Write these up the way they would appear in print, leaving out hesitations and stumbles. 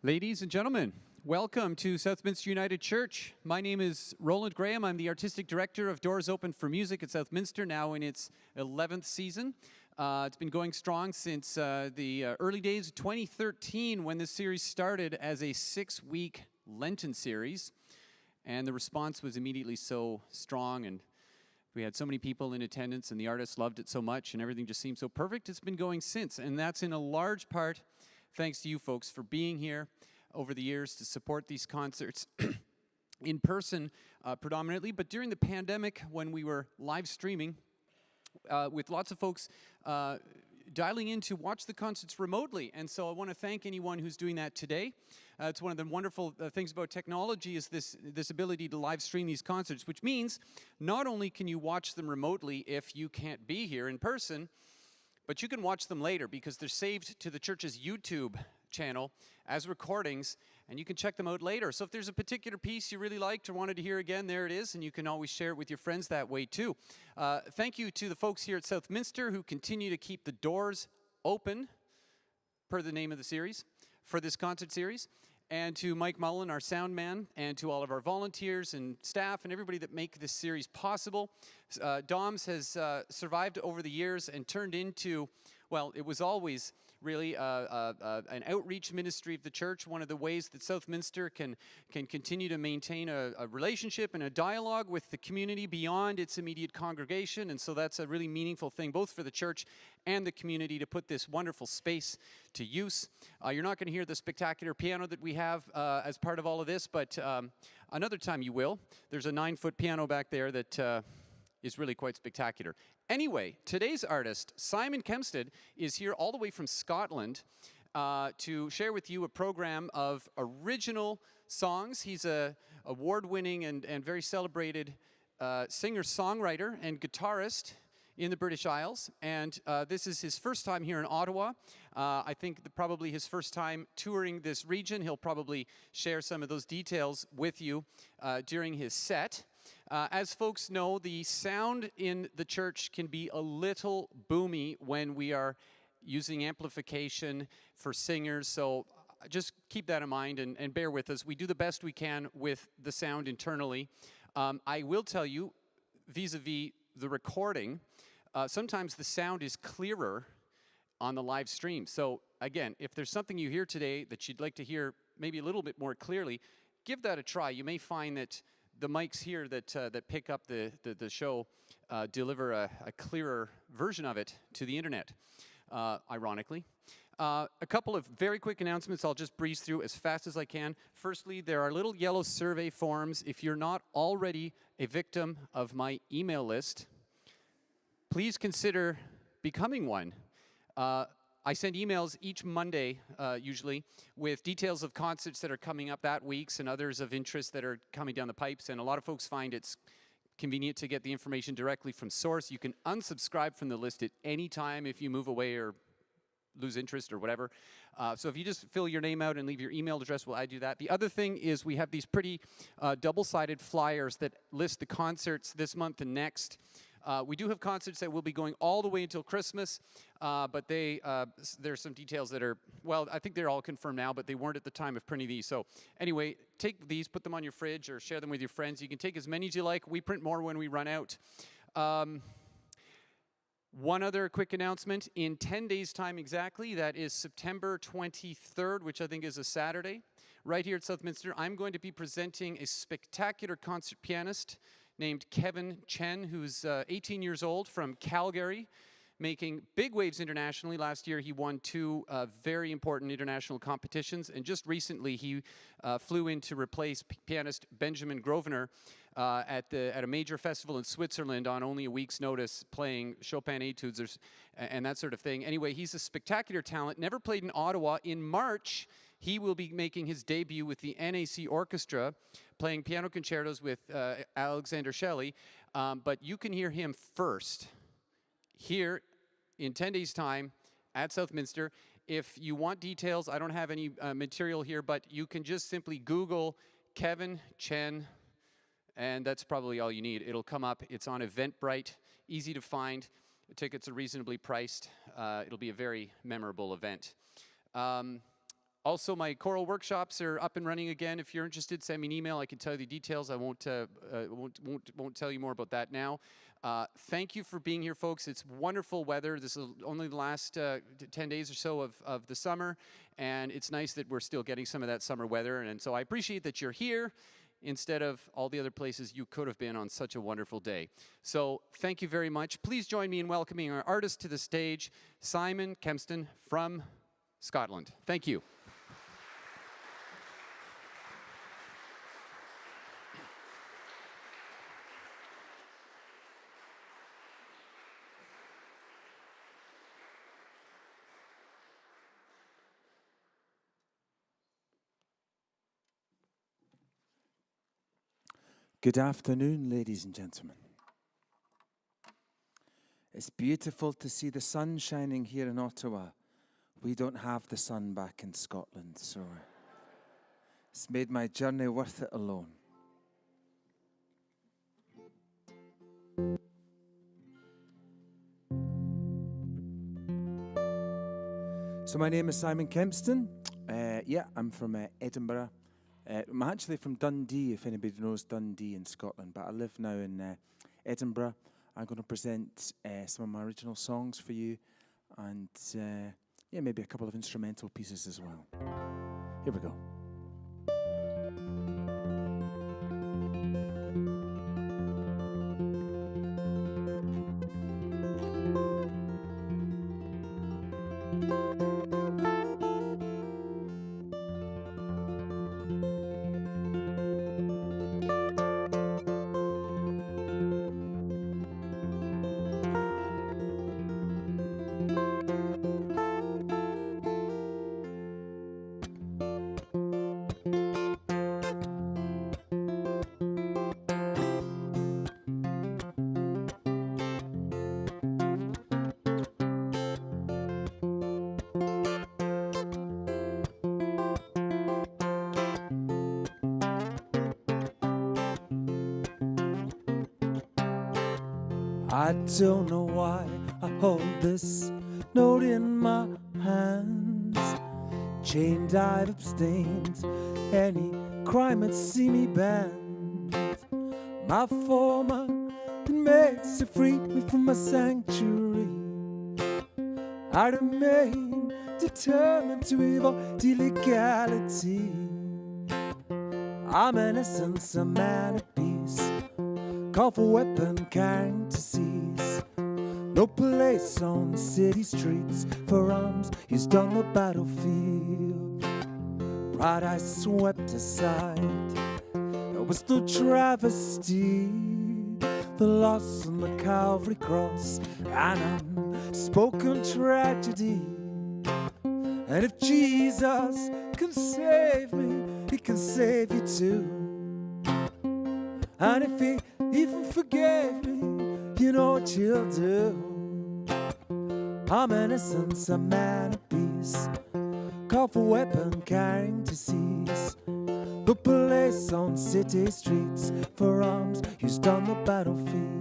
Ladies and gentlemen, welcome to Southminster United Church. My name is Roland Graham. I'm the Artistic Director of Doors Open for Music at Southminster, now in its 11th season. It's been going strong since the early days of 2013 when this series started as a 6-week Lenten series. And the response was immediately so strong, and we had so many people in attendance, and the artists loved it so much, and everything just seemed so perfect. It's been going since, and that's in a large part thanks to you folks for being here over the years to support these concerts in person predominantly, but during the pandemic when we were live streaming with lots of folks dialing in to watch the concerts remotely. And so I want to thank anyone who's doing that today. It's one of the wonderful things about technology is this ability to live stream these concerts, which means not only can you watch them remotely if you can't be here in person, but you can watch them later because they're saved to the church's YouTube channel as recordings, and you can check them out later. So if there's a particular piece you really liked or wanted to hear again, there it is, and you can always share it with your friends that way too. Thank you to the folks here at Southminster who continue to keep the doors open, per the name of the series, for this concert series. And to Mike Mullen, our sound man, and to all of our volunteers and staff and everybody that make this series possible. DOMS has survived over the years and turned into, well, it was always really an outreach ministry of the church, one of the ways that Southminster can continue to maintain a relationship and a dialogue with the community beyond its immediate congregation. And so that's a really meaningful thing, both for the church and the community, to put this wonderful space to use. You're not going to hear the spectacular piano that we have as part of all of this, but another time you will. There's a 9-foot piano back there that is really quite spectacular. Anyway, today's artist, Simon Kempston, is here all the way from Scotland to share with you a program of original songs. He's a award-winning and very celebrated singer-songwriter and guitarist in the British Isles, and this is his first time here in Ottawa. I think probably his first time touring this region. He'll probably share some of those details with you during his set. As folks know, the sound in the church can be a little boomy when we are using amplification for singers, so just keep that in mind and bear with us. We do the best we can with the sound internally. I will tell you, vis-a-vis the recording, sometimes the sound is clearer on the live stream. So again, if there's something you hear today that you'd like to hear maybe a little bit more clearly, give that a try. You may find that the mics here that pick up the show deliver a clearer version of it to the internet, ironically. A couple of very quick announcements I'll just breeze through as fast as I can. Firstly, there are little yellow survey forms. If you're not already a victim of my email list, please consider becoming one. I send emails each Monday, usually, with details of concerts that are coming up that week and others of interest that are coming down the pipes, and a lot of folks find it's convenient to get the information directly from source. You can unsubscribe from the list at any time if you move away or lose interest or whatever. So if you just fill your name out and leave your email address, well, I do that. The other thing is we have these pretty double-sided flyers that list the concerts this month and next. We do have concerts that will be going all the way until Christmas, but there's some details that are, well, I think they're all confirmed now, but they weren't at the time of printing these. So anyway, take these, put them on your fridge, or share them with your friends. You can take as many as you like. We print more when we run out. One other quick announcement. In 10 days' time exactly, that is September 23rd, which I think is a Saturday, right here at Southminster, I'm going to be presenting a spectacular concert pianist named Kevin Chen, who's 18 years old, from Calgary, making big waves internationally. Last year he won 2 very important international competitions, and just recently he flew in to replace pianist Benjamin Grosvenor at a major festival in Switzerland on only a week's notice, playing Chopin etudes and that sort of thing. Anyway, he's a spectacular talent, never played in Ottawa. In March, he will be making his debut with the NAC Orchestra, playing piano concertos with Alexander Shelley, but you can hear him first here in 10 days' time at Southminster. If you want details, I don't have any material here, but you can just simply Google Kevin Chen, and that's probably all you need. It'll come up. It's on Eventbrite, easy to find. The tickets are reasonably priced. It'll be a very memorable event. Also, my choral workshops are up and running again. If you're interested, send me an email. I can tell you the details. I won't tell you more about that now. Thank you for being here, folks. It's wonderful weather. This is only the last 10 days or so of the summer, and it's nice that we're still getting some of that summer weather. And so I appreciate that you're here instead of all the other places you could have been on such a wonderful day. So thank you very much. Please join me in welcoming our artist to the stage, Simon Kempston from Scotland. Thank you. Good afternoon, ladies and gentlemen. It's beautiful to see the sun shining here in Ottawa. We don't have the sun back in Scotland, so it's made my journey worth it alone. So my name is Simon Kempston. I'm from Edinburgh. I'm actually from Dundee, if anybody knows Dundee in Scotland, but I live now in Edinburgh. I'm going to present some of my original songs for you, and maybe a couple of instrumental pieces as well. Here we go. I don't know why I hold this note in my hands. Chained, I've abstained any crime that see me banned. My former inmates have freed me from my sanctuary. I remain determined to avoid illegality. I'm an essence, a man of peace. Call for weapon carrying to seize. No place on the city streets for arms used on the battlefield. Pride I swept aside. There was no travesty. The loss on the Calvary cross, an unspoken tragedy. And if Jesus can save me, he can save you too. And if he even forgave me, you know what you'll do. I'm innocent, a man of peace. Call for weapon carrying to seize. The police on city streets for arms used on the battlefield.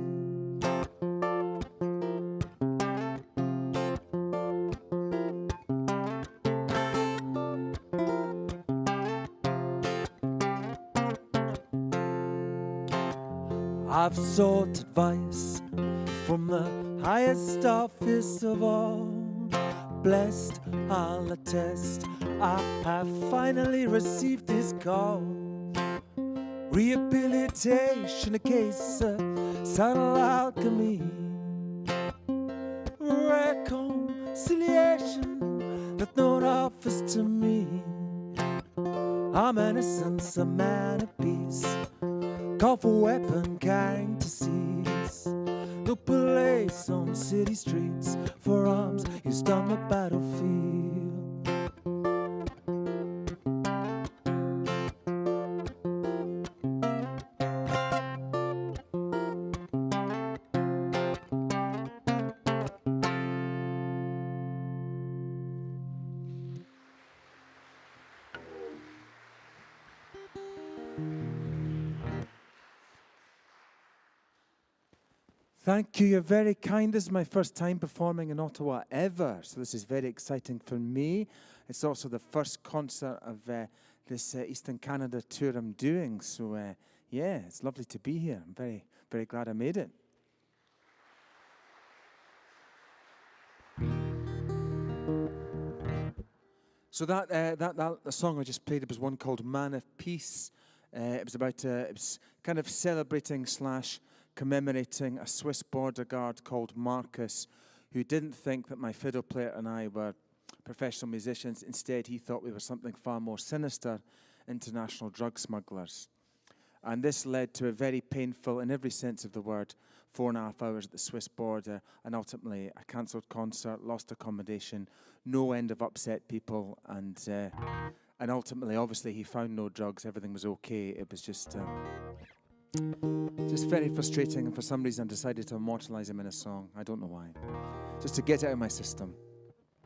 I've sought advice from the highest office of all. Blessed, I'll attest, I have finally received this call. Rehabilitation, a case of subtle alchemy. Reconciliation that no one offers to me. I'm innocent, a man of peace. Call for weapon carrying to seize. No police on city streets for arms used on the battlefield. Thank you. You're very kind. This is my first time performing in Ottawa ever, so this is very exciting for me. It's also the first concert of this Eastern Canada tour I'm doing, so yeah, it's lovely to be here. I'm very, very glad I made it. So that song I just played, it was one called Man of Peace. It was kind of celebrating / commemorating a Swiss border guard called Marcus, who didn't think that my fiddle player and I were professional musicians. Instead, he thought we were something far more sinister, international drug smugglers. And this led to a very painful, in every sense of the word, 4.5 hours at the Swiss border, and ultimately a cancelled concert, lost accommodation, no end of upset people, and ultimately, obviously, he found no drugs. Everything was okay. It was just very frustrating, and for some reason I decided to immortalize him in a song. I don't know why. Just to get it out of my system.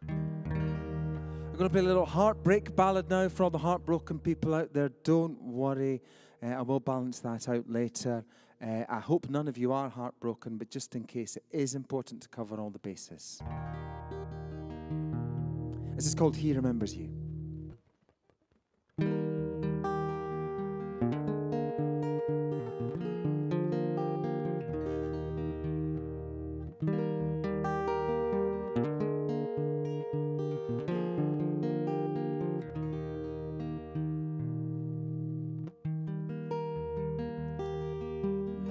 I'm going to play a little heartbreak ballad now for all the heartbroken people out there. Don't worry. I will balance that out later. I hope none of you are heartbroken, but just in case, it is important to cover all the bases. This is called He Remembers You.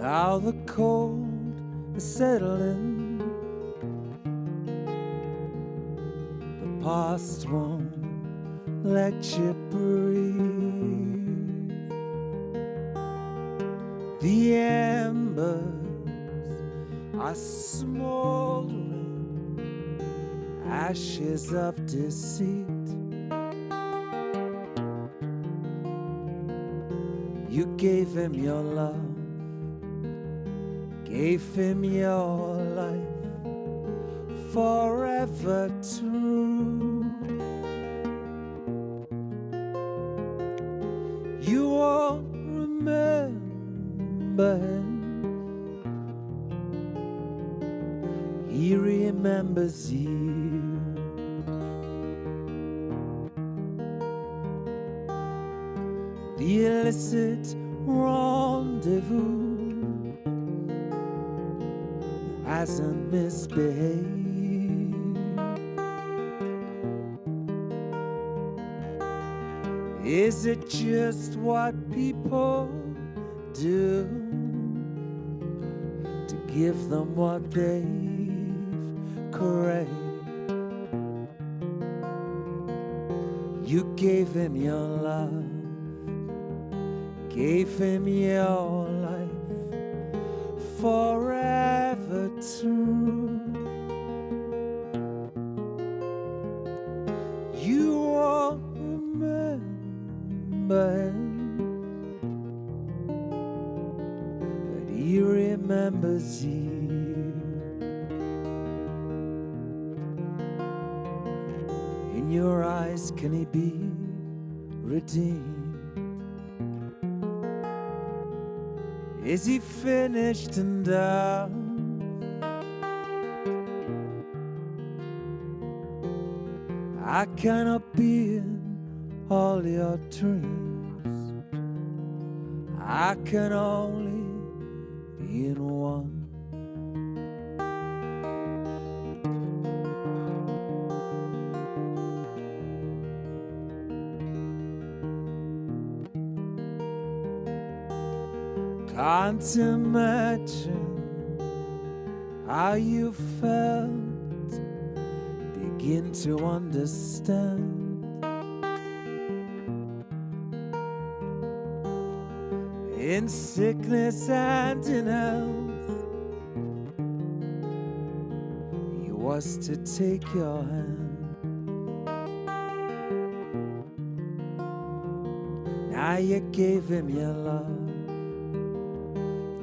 Now the cold is settling, the past won't let you breathe. The embers are smoldering, ashes of deceit. You gave him your love, gave him your life, forever true. You won't remember him, he remembers you. The illicit rendezvous hasn't misbehaved. Is it just what people do to give them what they've craved? You gave him your love, gave him your life, forever true. You won't remember him, but he remembers you. In your eyes, can he be redeemed? Is he finished and done? I cannot be in all your dreams. I can only be in one. Can't imagine how you felt, begin to understand. In sickness and in health, he was to take your hand. Now you gave him your love,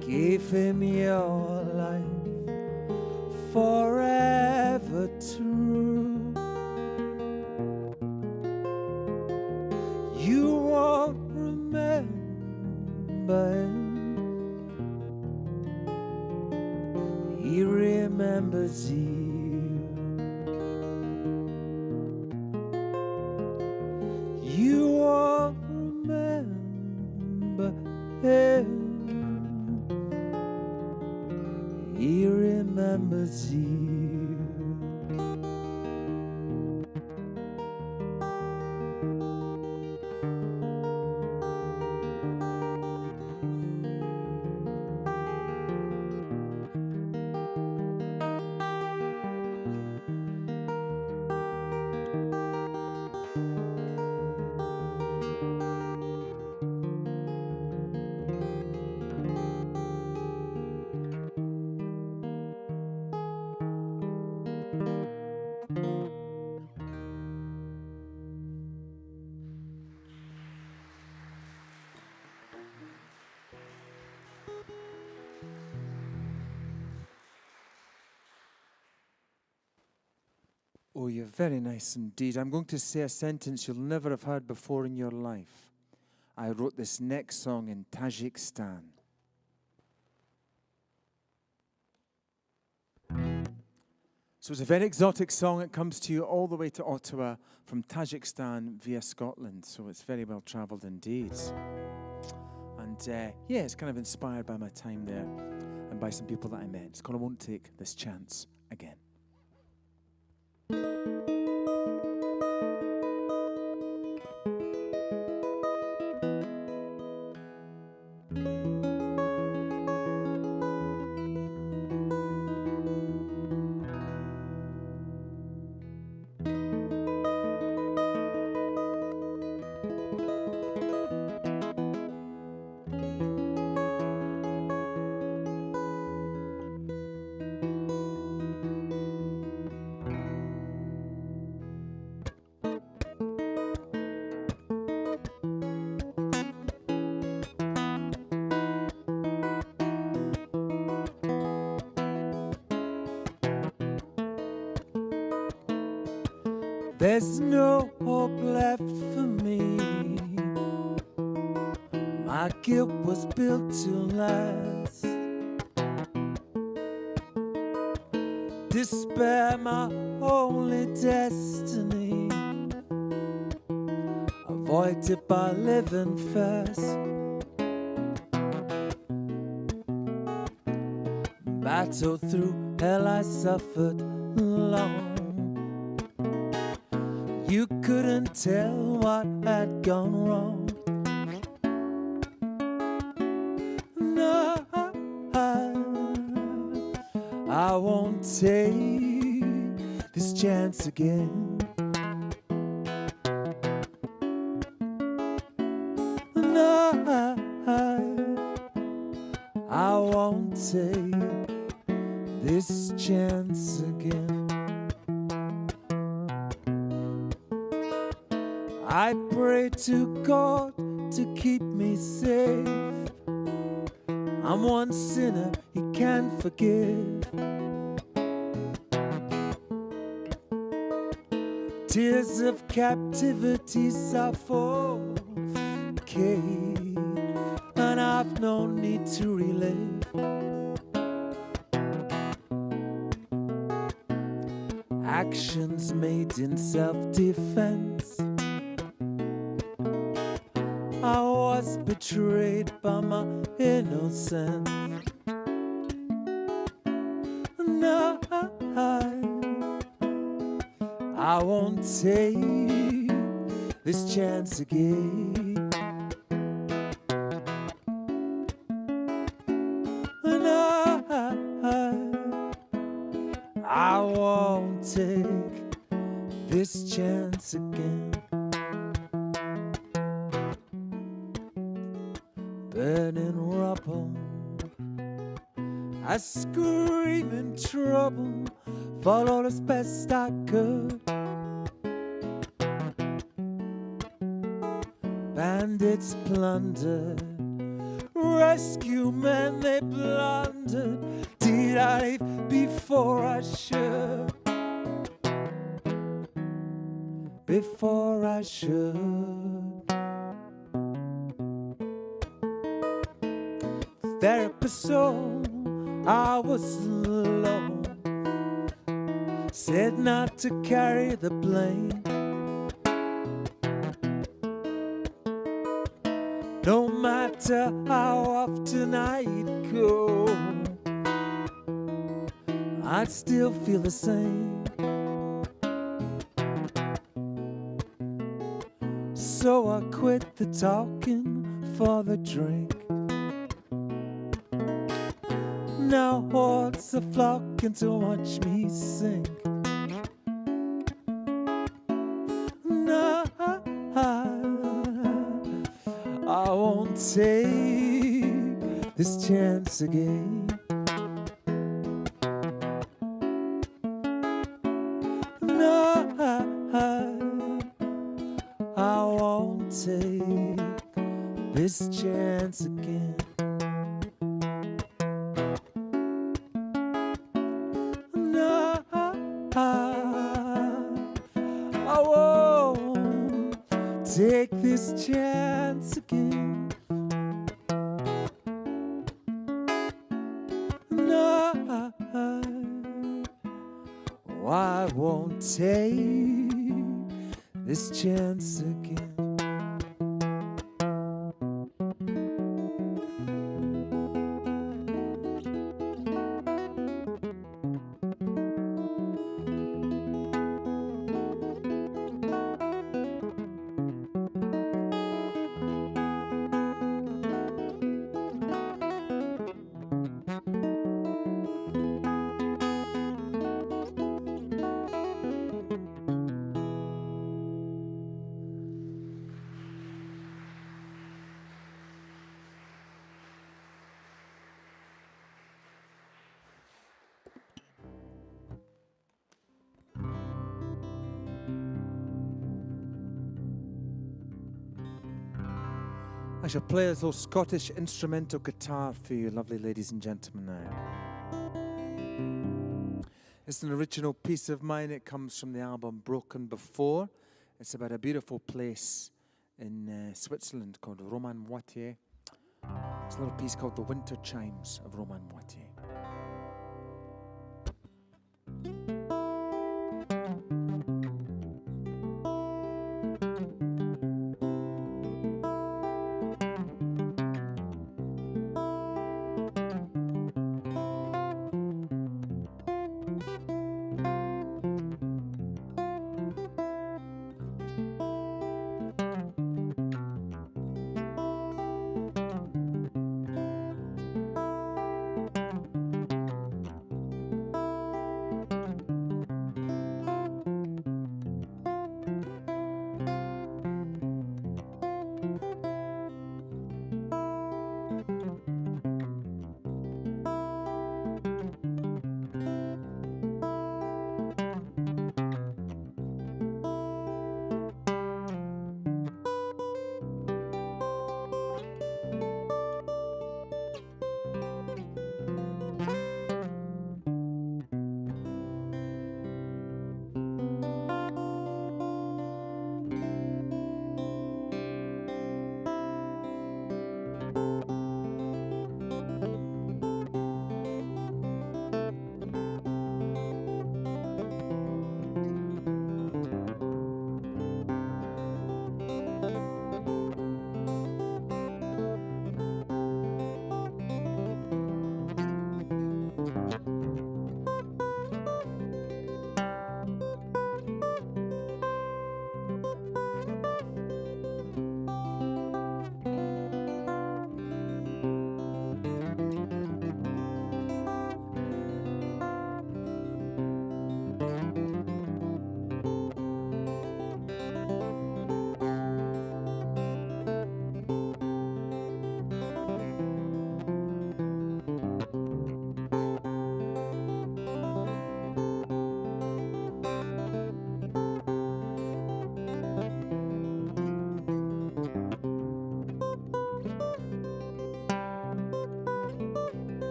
gave him your life, forever true. You won't remember him, Oh, you're very nice indeed. I'm going to say a sentence you'll never have heard before in your life. I wrote this next song in Tajikistan. So it's a very exotic song. It comes to you all the way to Ottawa from Tajikistan via Scotland. So it's very well travelled indeed. And yeah, it's kind of inspired by my time there and by some people that I met. It's called I Won't Take This Chance Again. There's no hope left for me. My guilt was built to last. Despair, my only destiny, avoided by living fast. Battle through hell I suffered long. You couldn't tell what had gone wrong. No, I won't take this chance again. No, I won't take this chance again. I pray to God to keep me safe. I'm one sinner He can forgive. Tears of captivity suffocate, and I've no need to relive. Actions made in self-defense. I was betrayed by my innocence. No, I won't take this chance again. No, I won't take this chance again. Burning rubble, I scream in trouble, followed as best I could. Bandits plundered, rescue men they blundered. Did I leave before I should? Before I should. Their episode, I was alone. Said not to carry the blame. No matter how often I'd go, I'd still feel the same. So I quit the talking for the drink. Now hordes are flocking to watch me sing. No, I won't take this chance again. No, I won't take this chance again. No, take this chance again. No, I won't take this chance again. I shall play a little Scottish instrumental guitar for you, lovely ladies and gentlemen, now. It's an original piece of mine. It comes from the album Broken Before. It's about a beautiful place in Switzerland called Roman-Moitié. It's a little piece called The Winter Chimes of Roman-Moitié.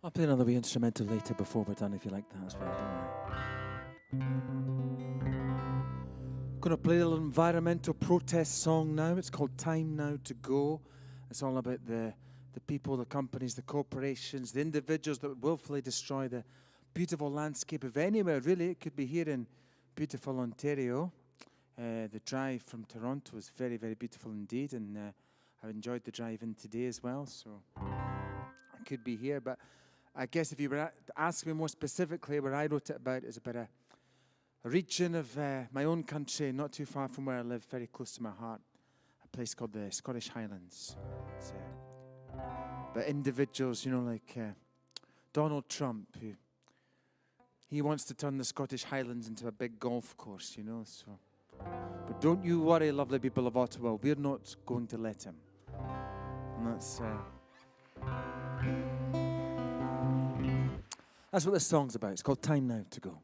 I'll play another wee instrumental later before we're done if you like that as well, don't worry. I'm going to play a little environmental protest song now. It's called Time Now to Go. It's all about the people, the companies, the corporations, the individuals that would willfully destroy the beautiful landscape of anywhere, really. It could be here in beautiful Ontario. The drive from Toronto was very, very beautiful indeed, and I enjoyed the drive in today as well, so I could be here. But I guess if you were to ask me more specifically, what I wrote it about is about a region of my own country, not too far from where I live, very close to my heart, a place called the Scottish Highlands. It's, but individuals, you know, like Donald Trump, who he wants to turn the Scottish Highlands into a big golf course, you know, so. But don't you worry, lovely people of Ottawa, we're not going to let him. And that's what this song's about. It's called Time Now to Go.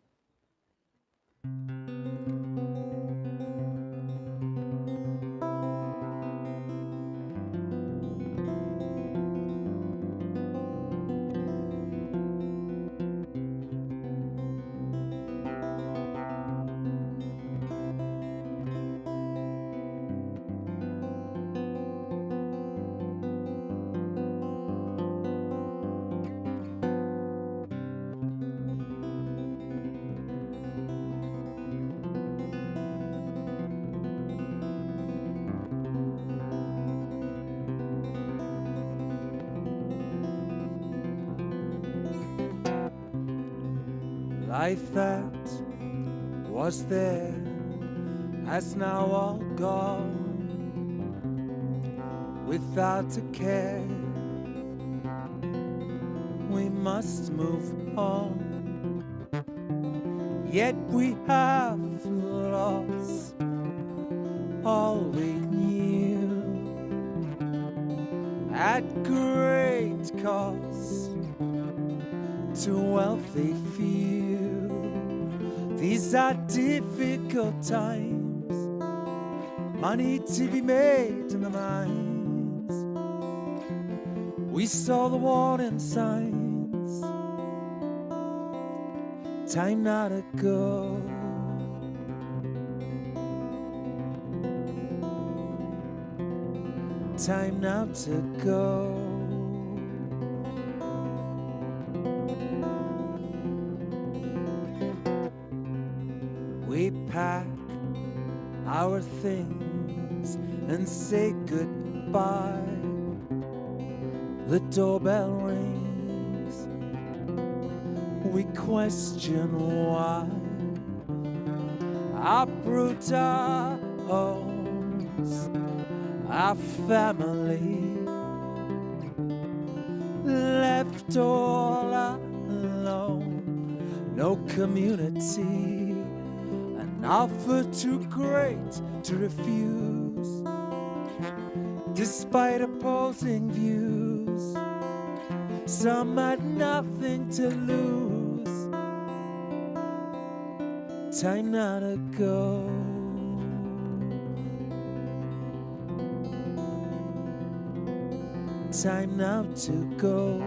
Life that was there has now all gone, without a care. We must move on, yet we have lost all we knew at great cost to wealthy few. These are difficult times, money to be made in the mines. We saw the warning signs, time now to go. Time now to go. We pack our things and say goodbye. The doorbell rings. We question why. Uproot our homes, our family, left all alone, no community. An offer too great to refuse, despite opposing views. Some had nothing to lose. Time now to go. Time now to go.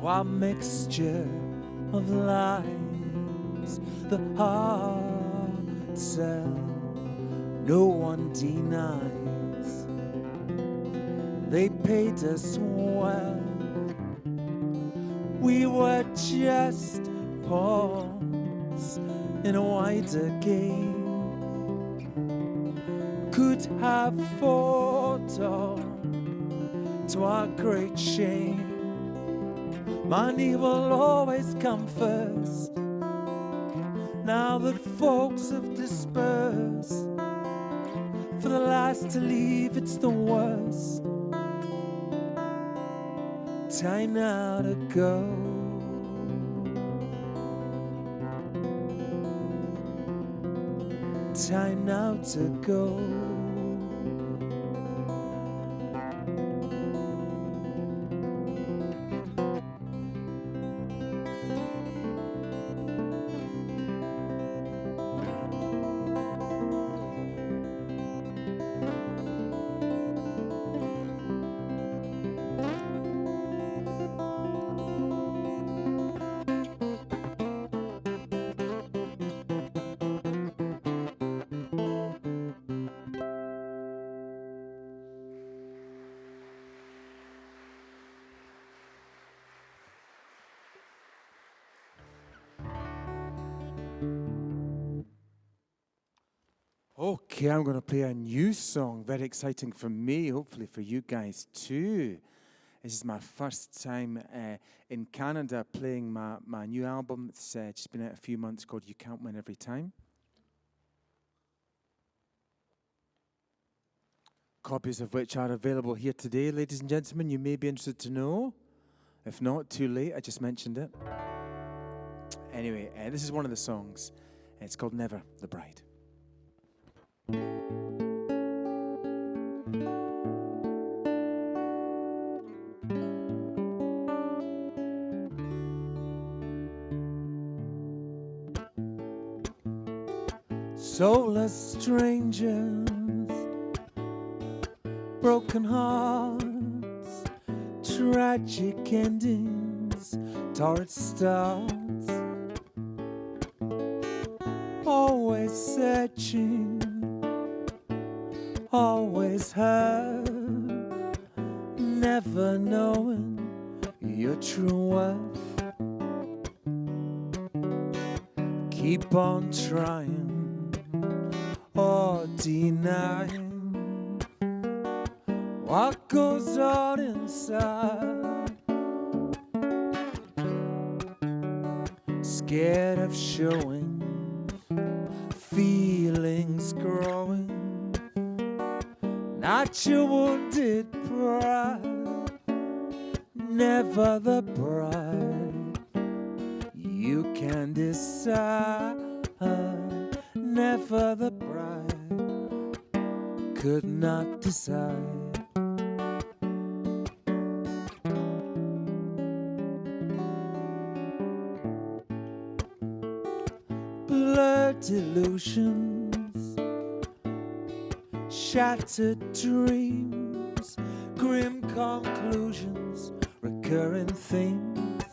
Our mixture of lies, the hard sell, no one denies. They paid us well. We were just pawns in a wider game. Could have fought on to our great shame. Money will always come first. Now that folks have dispersed, for the last to leave, it's the worst. Time now to go. Time now to go. Okay, I'm going to play a new song. Very exciting for me, hopefully for you guys too. This is my first time in Canada playing my new album. It's just been out a few months, called You Can't Win Every Time. Copies of which are available here today, ladies and gentlemen. You may be interested to know. If not, too late, I just mentioned it. Anyway, this is one of the songs. It's called Never the Bride. Soulless strangers, broken hearts, tragic endings, torrid starts. Always searching, always hurt, never knowing your true worth. Keep on trying or denying what goes on inside. Scared of showing feelings growing, not your wounded pride, never the bride. You can decide, never the bride, could not decide. Blurred delusions, shattered dreams, grim conclusions, recurring themes.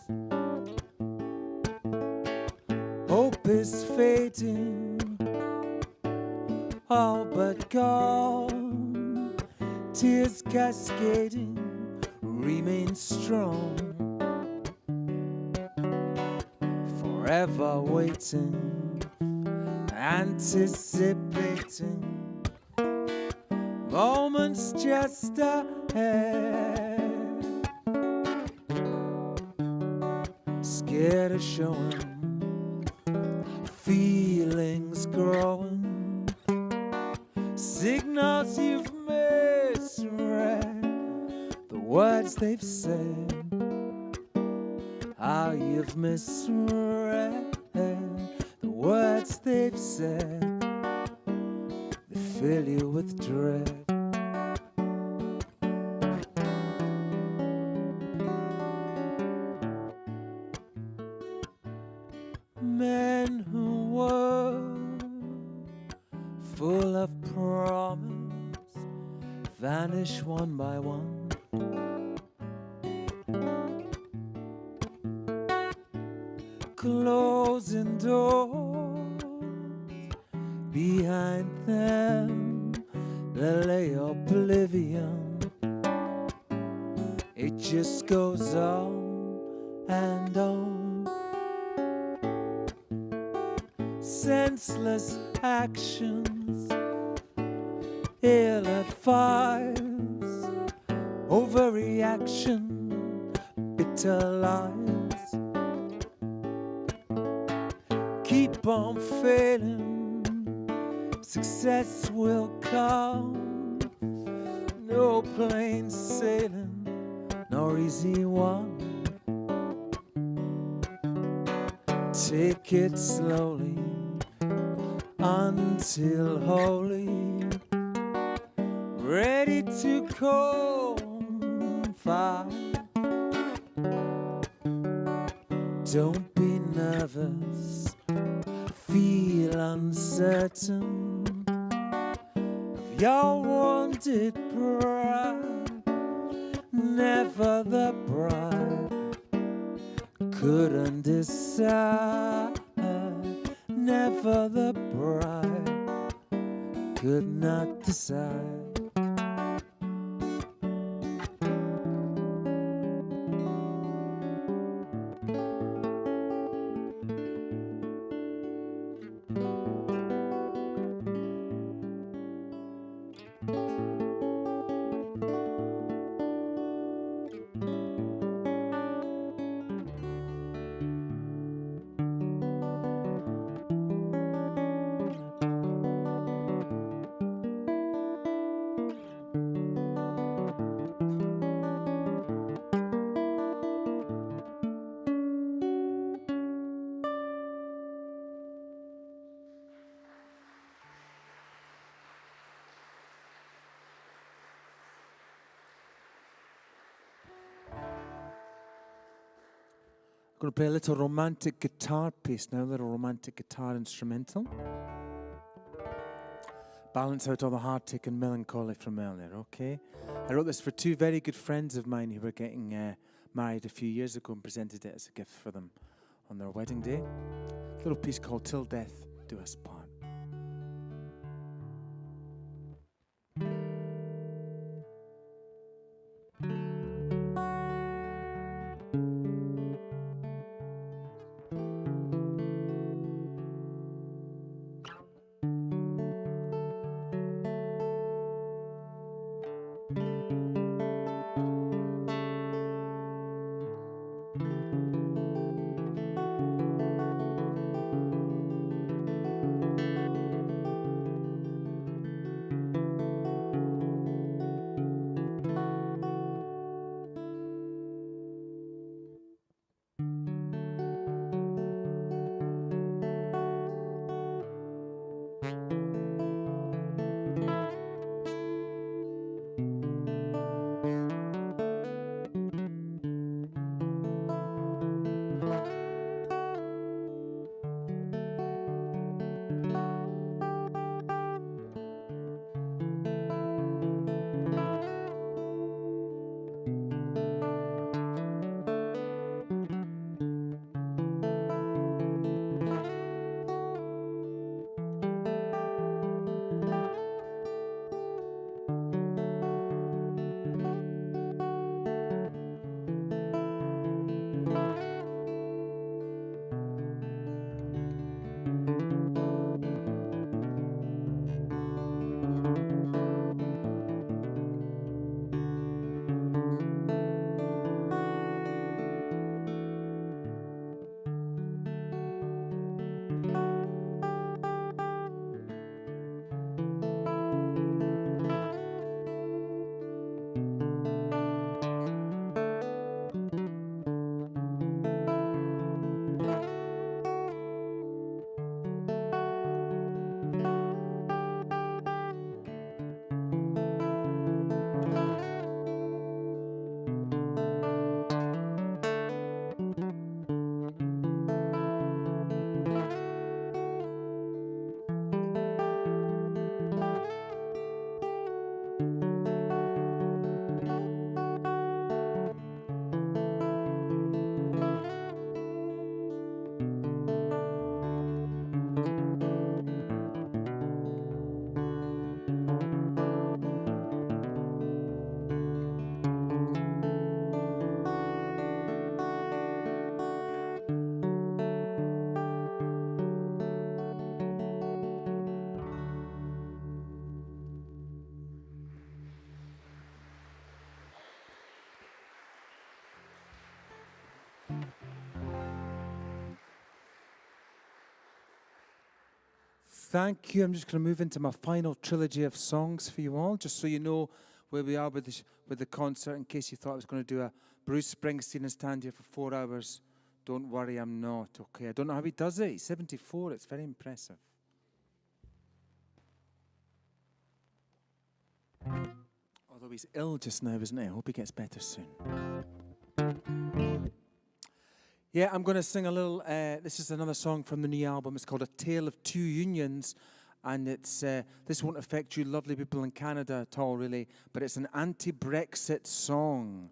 Hope is fading, all but gone. Tears cascading, remain strong. Forever waiting, anticipating, moments just ahead. Scared of showing, feelings growing, signals you've misread, the words they've said, how you've misread the words they've said. They fill you with dread. Men who were full of promise vanish one by one. Closing doors, behind them there lay oblivion. It just goes on and on. Senseless actions, ill advice, overreaction, bitter lies. Keep on failing, success will come. No plain sailing, nor easy one. Take it slowly until holy, ready to confide. Don't be nervous, feel uncertain of your wanted bride. Never the bride couldn't decide. Never the bride could not decide. Going to play a little romantic guitar piece now, a little romantic guitar instrumental. Balance out all the heartache and melancholy from earlier, okay? I wrote this for two very good friends of mine who were getting married a few years ago and presented it as a gift for them on their wedding day. A little piece called Till Death Do Us Part. Thank you. I'm just going to move into my final trilogy of songs for you all, just so you know where we are with the concert, in case you thought I was going to do a Bruce Springsteen and stand here for 4 hours. Don't worry, I'm not, okay? I don't know how he does it. He's 74. It's very impressive. Although he's ill just now, isn't he? I hope he gets better soon. Yeah, I'm going to sing a little, this is another song from the new album. It's called A Tale of Two Unions, and it's this won't affect you lovely people in Canada at all, really, but it's an anti-Brexit song.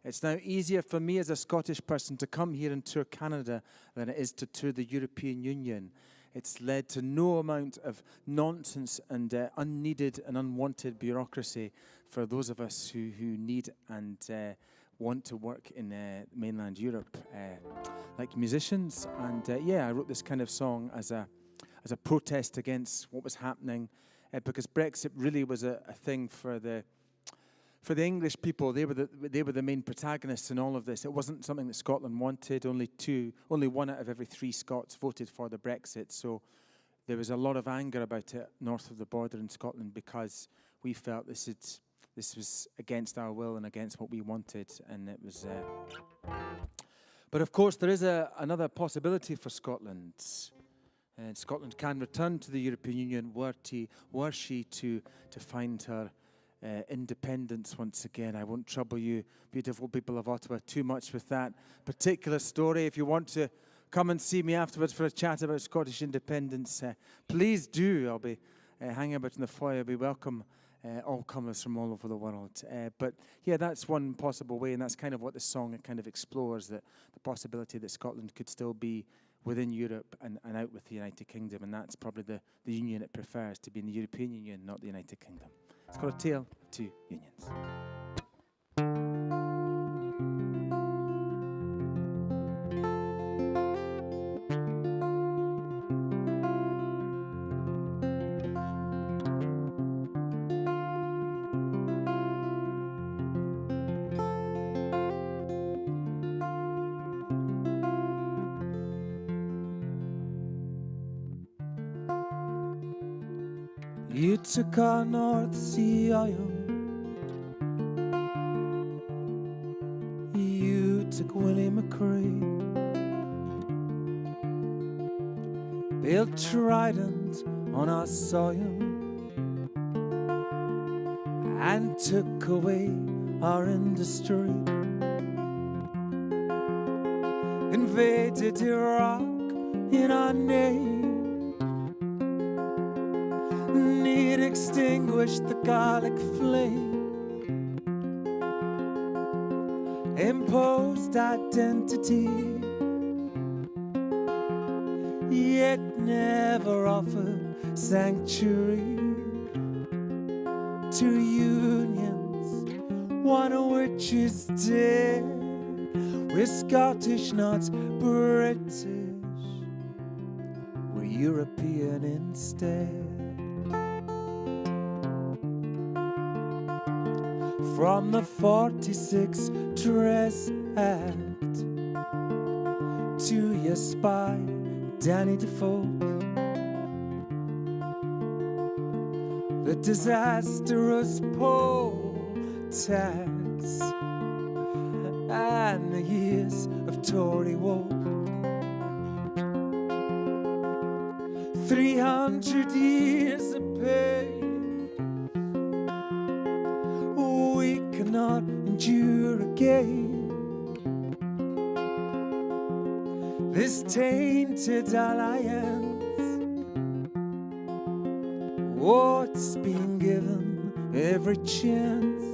It's now easier for me as a Scottish person to come here and tour Canada than it is to tour the European Union. It's led to no amount of nonsense and unneeded and unwanted bureaucracy for those of us who need and want to work in mainland Europe, like musicians. And yeah, I wrote this kind of song as a protest against what was happening, because Brexit really was a thing for the English people. They were the main protagonists in all of this. It wasn't something that Scotland wanted. Only one out of every 3 Scots voted for the Brexit. So there was a lot of anger about it north of the border in Scotland, because we felt this was against our will and against what we wanted, and it was. But of course, there is another possibility for Scotland. And Scotland can return to the European Union were she to find her independence once again. I won't trouble you, beautiful people of Ottawa, too much with that particular story. If you want to come and see me afterwards for a chat about Scottish independence, please do. I'll be hanging about in the foyer. I'll be welcome. All comers from all over the world. But yeah, that's one possible way, and that's kind of what the song kind of explores, that the possibility that Scotland could still be within Europe and out with the United Kingdom, and that's probably the union it prefers, to be in the European Union, not the United Kingdom. It's called A Tale of Two Unions. You took our North Sea oil, you took Willie McCrae, built Trident on our soil, and took away our industry, invaded Iraq in our name, need extinguish the Gallic flame, imposed identity, yet never offered sanctuary to unions, one of which is dead. We're Scottish, not British, we're European instead. From the 46 Dress Act to your spy, Danny Defoe, the disastrous poll tax, and the years of Tory woe. 300 years of pain we cannot endure again. This tainted alliance, what's being given every chance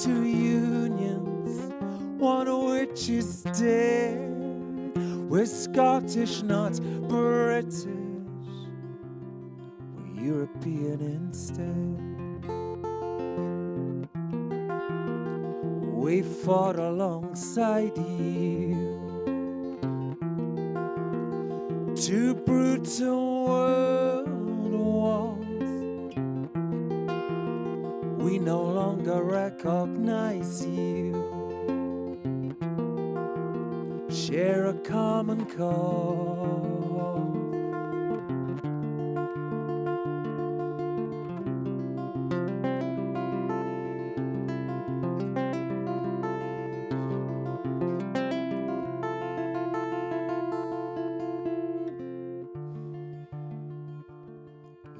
to unions, one of which is dead. We're Scottish, not British, we're European instead. We fought alongside you, two brutal world wars. We no longer recognize you, share a common cause.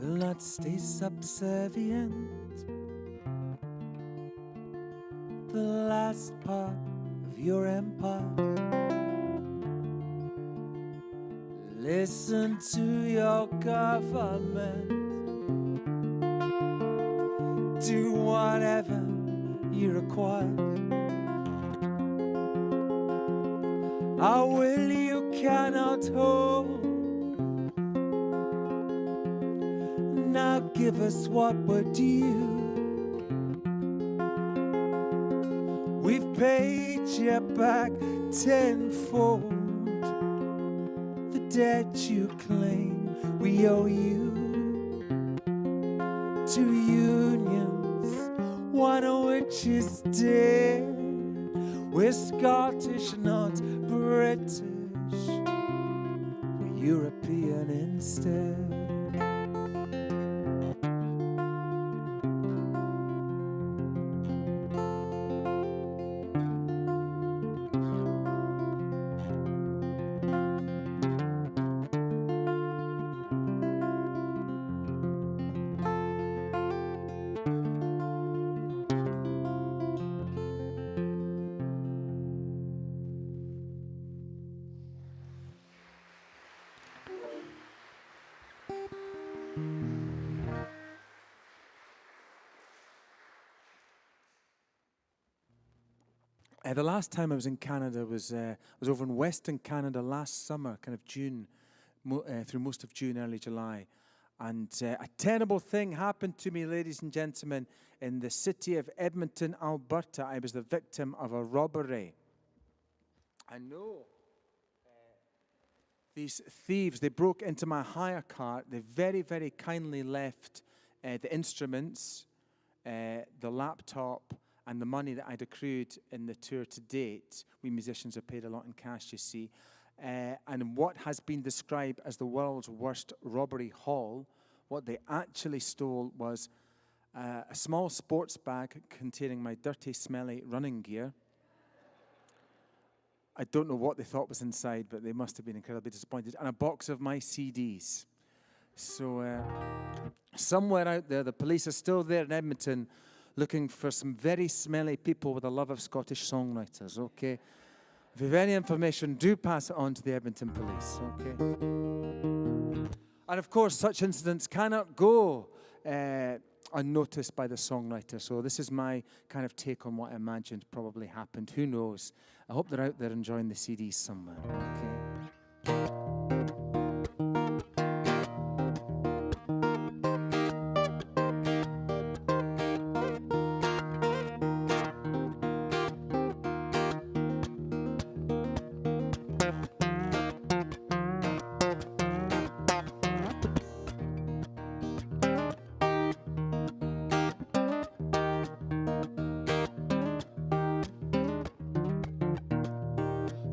Will not stay subservient. The last part of your empire. Listen to your government. Do whatever you require. Our will you cannot hold. Now give us what we're due. We've paid you back tenfold. The debt you claim we owe you. Two unions, one of which is dead. We're Scottish, not British. We're European instead. The last time I was in Canada was over in Western Canada last summer, kind of June, through most of June, early July. And a terrible thing happened to me, ladies and gentlemen, in the city of Edmonton, Alberta. I was the victim of a robbery. I know. These thieves, they broke into my hire car. They very, very kindly left the instruments, the laptop, and the money that I'd accrued in the tour to date. We musicians are paid a lot in cash, you see. And what has been described as the world's worst robbery haul, what they actually stole was a small sports bag containing my dirty, smelly running gear. I don't know what they thought was inside, but they must have been incredibly disappointed. And a box of my CDs. So somewhere out there, the police are still there in Edmonton looking for some very smelly people with a love of Scottish songwriters, okay? If you have any information, do pass it on to the Edmonton police, okay? And of course, such incidents cannot go unnoticed by the songwriter. So this is my kind of take on what I imagined probably happened. Who knows? I hope they're out there enjoying the CDs somewhere, okay?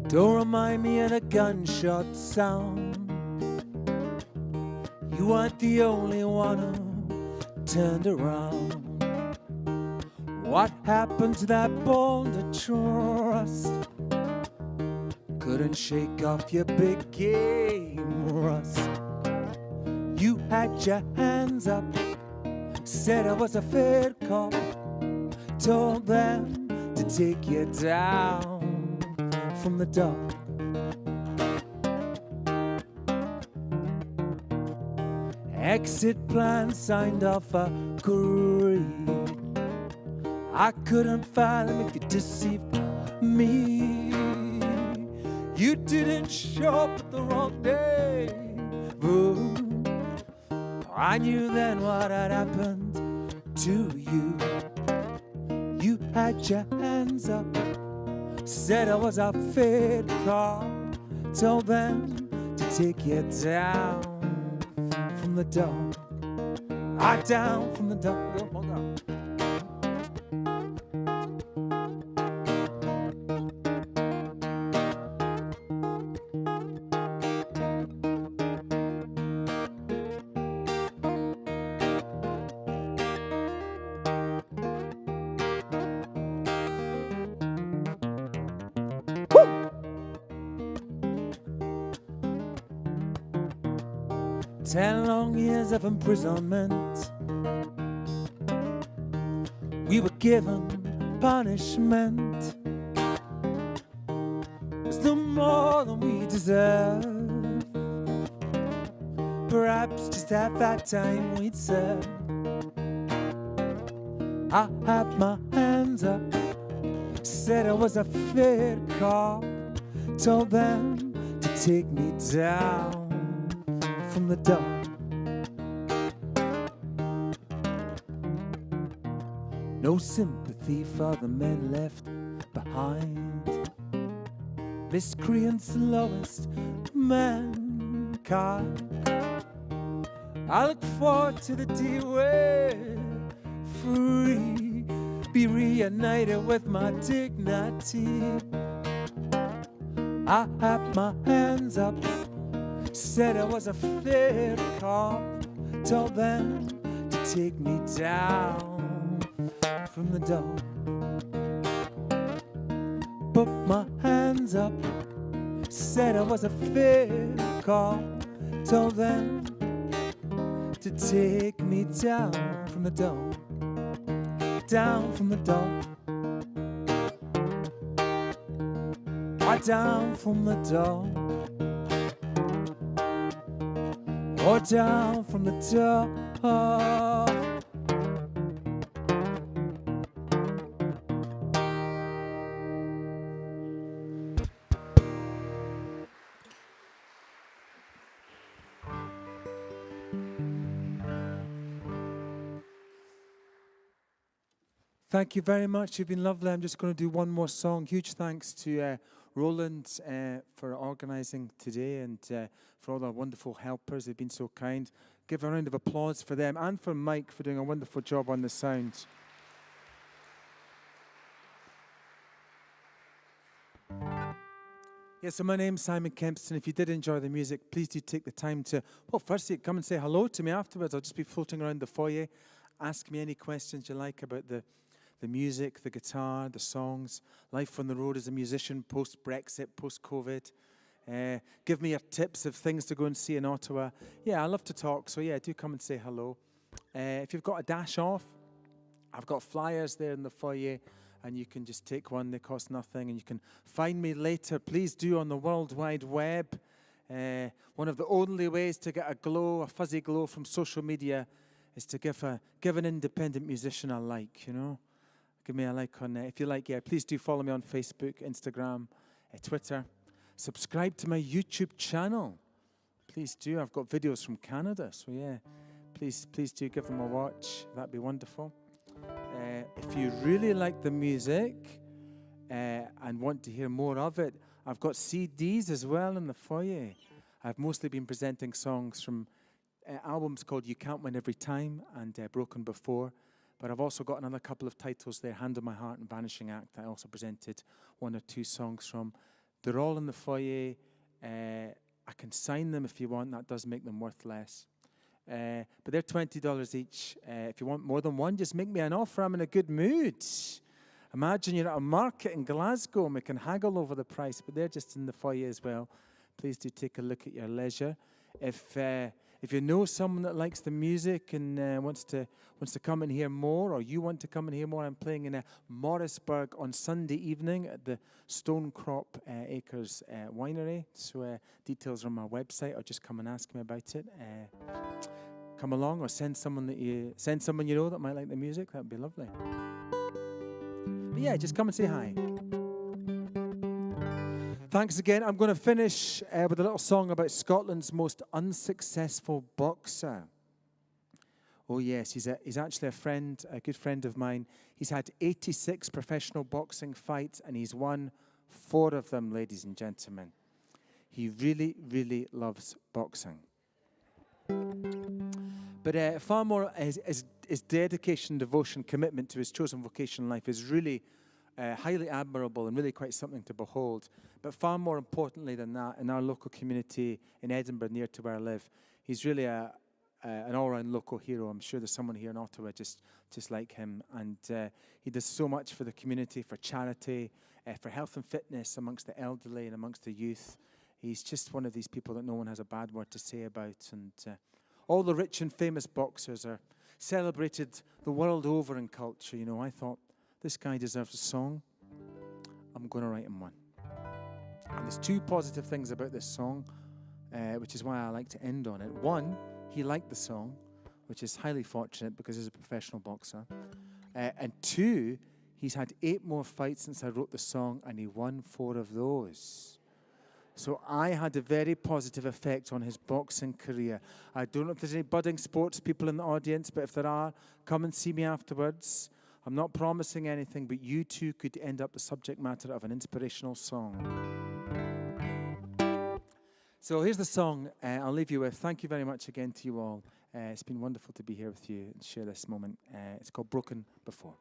Don't remind me of the gunshot sound. You weren't the only one who turned around. What happened to that bond of trust? Couldn't shake off your big game rust. You had your hands up, said I was a fair cop, told them to take you down from the dock. Exit plan signed off, agreed. I couldn't fathom if you deceived me. You didn't show up at the wrong day. Ooh. I knew then what had happened to you. You had your hands up, said I was a fair cop, told them to take you down from the dock. Down from the dock. Oh, God. Woo! 10 long years of imprisonment. We were given punishment. It's no more than we deserve. Perhaps just half that time we'd serve. I had my hands up, said I was a fair cop, told them to take me down from the dock. No sympathy for the men left behind. Miscreants lowest mankind. I look forward to the day we're free, be reunited with my dignity. I had my hands up, said I was a fair cop, told them to take me down from the dock. Put my hands up, said I was a fair cop, told them to take me down from the dock. Down from the dock. Down from the dock. Or down from the dock. Thank you very much. You've been lovely. I'm just going to do one more song. Huge thanks to Roland for organising today and for all the wonderful helpers. They've been so kind. Give a round of applause for them and for Mike for doing a wonderful job on the sound. Yeah, so my name's Simon Kempston. If you did enjoy the music, please do take the time to, well, firstly, come and say hello to me afterwards. I'll just be floating around the foyer. Ask me any questions you like about the music, the guitar, the songs, life on the road as a musician, post-Brexit, post-COVID. Give me your tips of things to go and see in Ottawa. Yeah, I love to talk, so yeah, do come and say hello. If you've got a dash off, I've got flyers there in the foyer, and you can just take one. They cost nothing, and you can find me later. Please do on the World Wide Web. One of the only ways to get a glow, a fuzzy glow from social media is to give an independent musician a like, you know. Give me a like on if you like, yeah, please do follow me on Facebook, Instagram, Twitter. Subscribe to my YouTube channel. Please do. I've got videos from Canada, so yeah, please do give them a watch. That'd be wonderful. If you really like the music and want to hear more of it, I've got CDs as well in the foyer. I've mostly been presenting songs from albums called You Can't Win Every Time and Broken Before. But I've also got another couple of titles there, Hand on My Heart and Vanishing Act. I also presented one or two songs from. They're all in the foyer. I can sign them if you want. That does make them worth less. But they're $20 each. If you want more than one, just make me an offer. I'm in a good mood. Imagine you're at a market in Glasgow and we can haggle over the price, but they're just in the foyer as well. Please do take a look at your leisure. If you know someone that likes the music and wants to come and hear more, or you want to come and hear more, I'm playing in Morrisburg on Sunday evening at the Stonecrop Acres Winery. So details are on my website, or just come and ask me about it. Come along, or send someone you know that might like the music. That would be lovely. But yeah, just come and say hi. Thanks again. I'm going to finish with a little song about Scotland's most unsuccessful boxer. Oh yes, he's actually a good friend of mine. He's had 86 professional boxing fights and he's won 4 of them, ladies and gentlemen. He really, really loves boxing. But far more, his dedication, devotion, commitment to his chosen vocation in life is really highly admirable and really quite something to behold. But far more importantly than that, in our local community in Edinburgh, near to where I live, he's really an all-round local hero. I'm sure there's someone here in Ottawa just like him. And he does so much for the community, for charity, for health and fitness amongst the elderly and amongst the youth. He's just one of these people that no one has a bad word to say about. And all the rich and famous boxers are celebrated the world over in culture. You know, I thought, this guy deserves a song. I'm going to write him one. And there's 2 positive things about this song, which is why I like to end on it. 1, he liked the song, which is highly fortunate because he's a professional boxer. And 2, he's had 8 more fights since I wrote the song, and he won 4 of those. So I had a very positive effect on his boxing career. I don't know if there's any budding sports people in the audience, but if there are, come and see me afterwards. I'm not promising anything, but you too could end up the subject matter of an inspirational song. So here's the song I'll leave you with. Thank you very much again to you all. It's been wonderful to be here with you and share this moment. It's called Broken Before.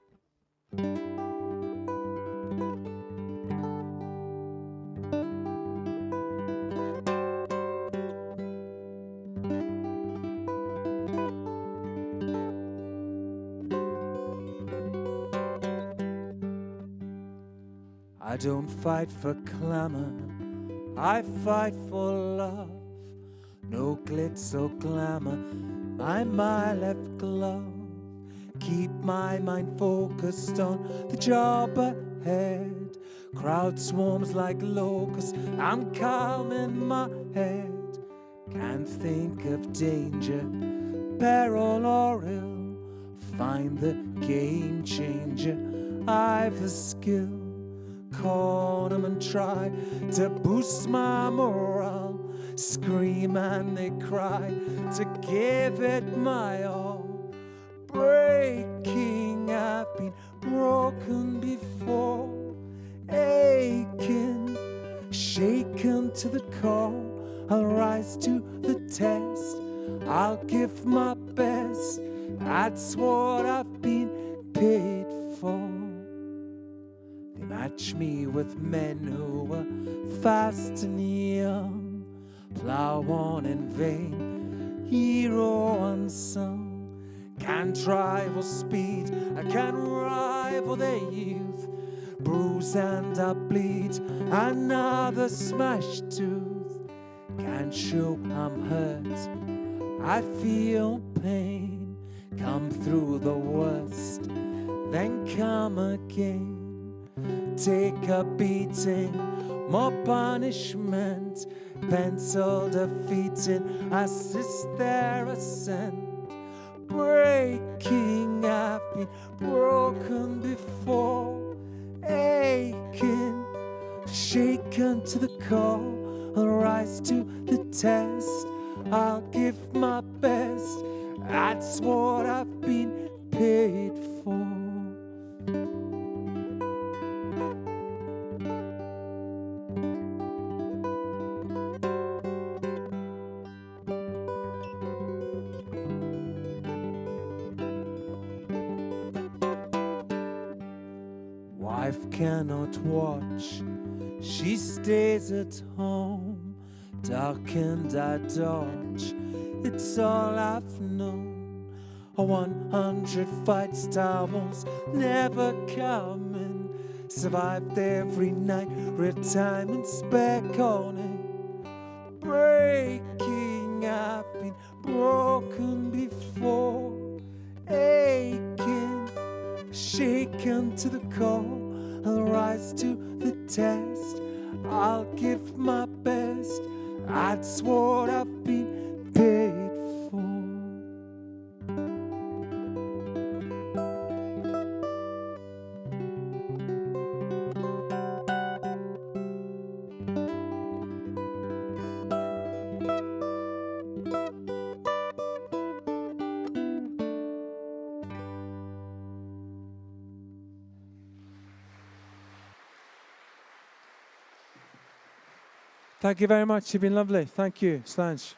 I don't fight for glamour, I fight for love. No glitz or glamour, I'm my left glove. Keep my mind focused on the job ahead. Crowd swarms like locusts, I'm calm in my head. Can't think of danger, peril or ill. Find the game changer, I've the skill. Call them and try to boost my morale. Scream and they cry to give it my all. Breaking I've been broken before, aching, shaken to the core. I'll rise to the test, I'll give my best. That's what I've been paid for. They match me with men who are fast and young, plow on in vain, hero unsung. Can't rival speed, I can't rival their youth. Bruise and I bleed, another smashed tooth. Can't show I'm hurt, I feel pain. Come through the worst, then come again. Take a beating, more punishment. Pencil defeating, assist their ascent. Breaking, I've been broken before, aching, shaken to the core. I'll rise to the test, I'll give my best. That's what I've been paid for. Wife cannot watch, she stays at home. Darkened I dodge, it's all I've known. 100 fights, towels never coming. Survived every night, retirement spare calling. Breaking, I've been broken before, aching, shaken to the core. I'll rise to the test, I'll give my best. That's what I've been paid for. Thank you very much. You've been lovely. Thank you, Slange.